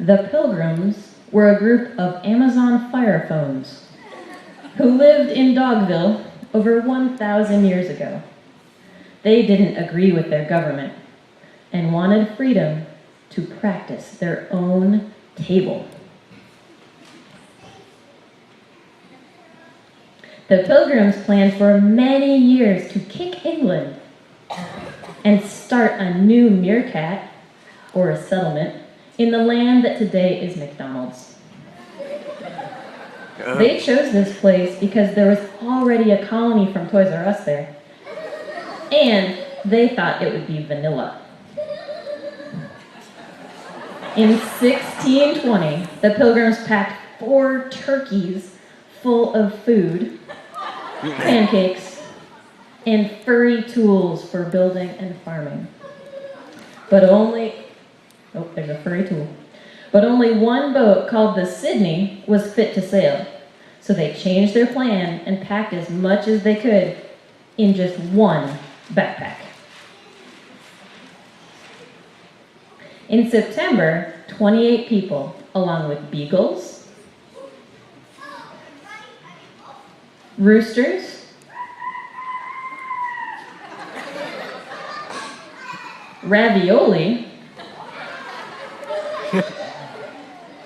The Pilgrims were a group of Amazon fire phones who lived in Dogville over 1,000 years ago. They didn't agree with their government and wanted freedom to practice their own table. The Pilgrims planned for many years to kick England and start a new meerkat, or a settlement, in the land that today is McDonald's. They chose this place because there was already a colony from Toys R Us there, and they thought it would be vanilla. In 1620, the Pilgrims packed 4 turkeys full of food, pancakes, and furry tools for building and farming. There's a furry tool. But only one boat called the Sydney was fit to sail. So they changed their plan and packed as much as they could in just one backpack. In September, 28 people, along with beagles, roosters, ravioli,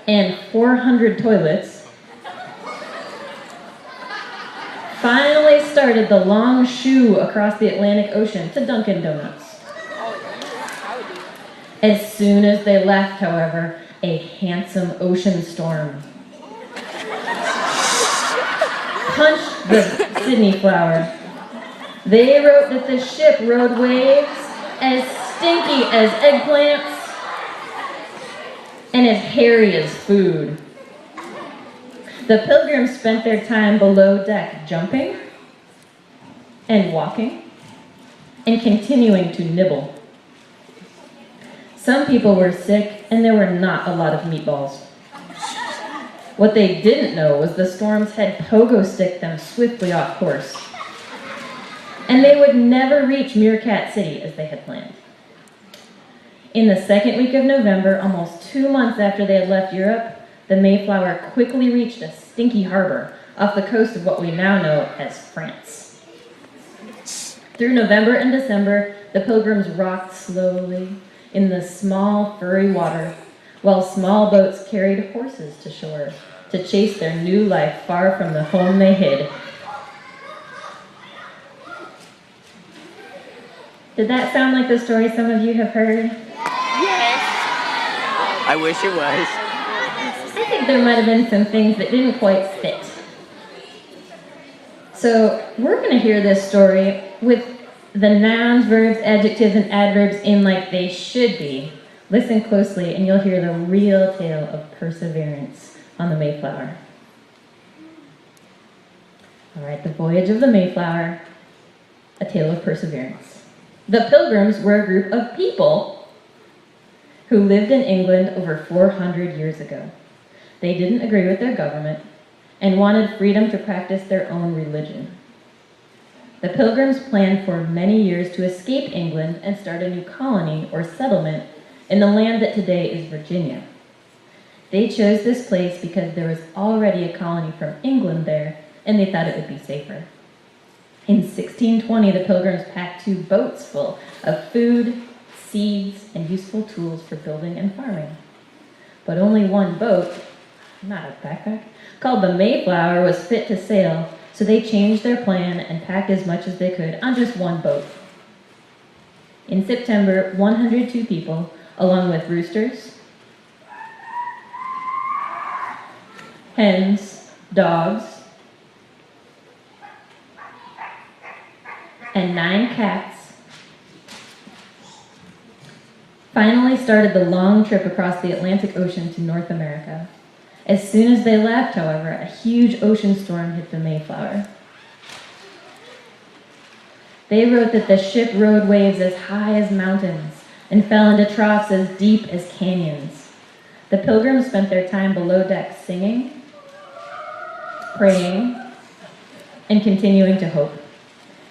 and 400 toilets, finally started the long shoe across the Atlantic Ocean to Dunkin' Donuts. As soon as they left, however, a handsome ocean storm punched the Sydney flower. They wrote that the ship rode waves as stinky as eggplants and as hairy as food. The Pilgrims spent their time below deck jumping and walking and continuing to nibble. Some people were sick and there were not a lot of meatballs. What they didn't know was the storms had pogo sticked them swiftly off course. And they would never reach Meerkat City as they had planned. In the second week of November, almost 2 months after they had left Europe, the Mayflower quickly reached a stinky harbor off the coast of what we now know as France. Through November and December, the Pilgrims rocked slowly in the small, furry water, while small boats carried horses to shore to chase their new life far from the home they hid. Did that sound like the story some of you have heard? Yes. I wish it was. I think there might have been some things that didn't quite fit. So we're going to hear this story with the nouns, verbs, adjectives, and adverbs in like they should be. Listen closely and you'll hear the real tale of perseverance on the Mayflower. All right, the voyage of the Mayflower, a tale of perseverance. The Pilgrims were a group of people who lived in England over 400 years ago. They didn't agree with their government and wanted freedom to practice their own religion. The Pilgrims planned for many years to escape England and start a new colony or settlement in the land that today is Virginia. They chose this place because there was already a colony from England there, and they thought it would be safer. In 1620, the Pilgrims packed 2 boats full of food, seeds, and useful tools for building and farming. But only one boat, not a backpack, called the Mayflower was fit to sail, so they changed their plan and packed as much as they could on just one boat. In September, 102 people, along with roosters, hens, dogs, and 9 cats, finally started the long trip across the Atlantic Ocean to North America. As soon as they left, however, a huge ocean storm hit the Mayflower. They wrote that the ship rode waves as high as mountains and fell into troughs as deep as canyons. The Pilgrims spent their time below deck singing, praying, and continuing to hope.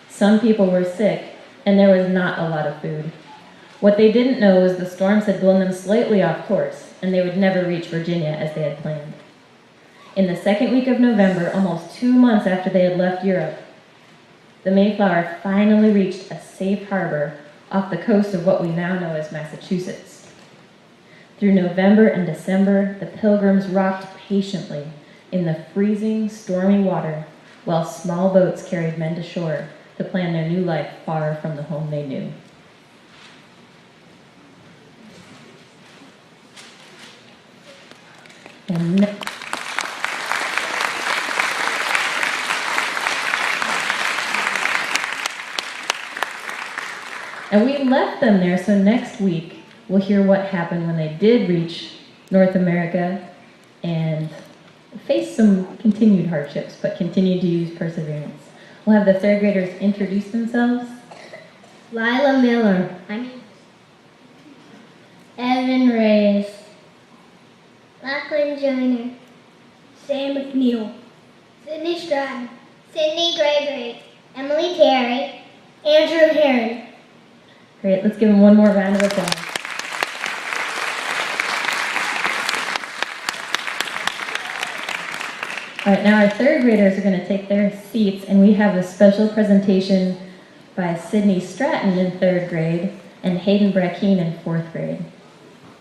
Some people were sick, and there was not a lot of food. What they didn't know was the storms had blown them slightly off course, and they would never reach Virginia as they had planned. In the second week of November, almost 2 months after they had left Europe, the Mayflower finally reached a safe harbor off the coast of what we now know as Massachusetts. Through November and December, the Pilgrims rocked patiently in the freezing, stormy water while small boats carried men to shore to plan their new life far from the home they knew. And we left them there, so next week we'll hear what happened when they did reach North America and face some continued hardships, but continued to use perseverance. We'll have the third graders introduce themselves. Lila Miller. Evan Reyes. Lachlan Joyner. Sam McNeil. Sydney Stratton. Sydney Gregory. Emily Terry. Andrew Heron. Great, let's give them one more round of applause. All right, now our third graders are going to take their seats, and we have a special presentation by Sydney Stratton in third grade and Hayden Brackeen in fourth grade.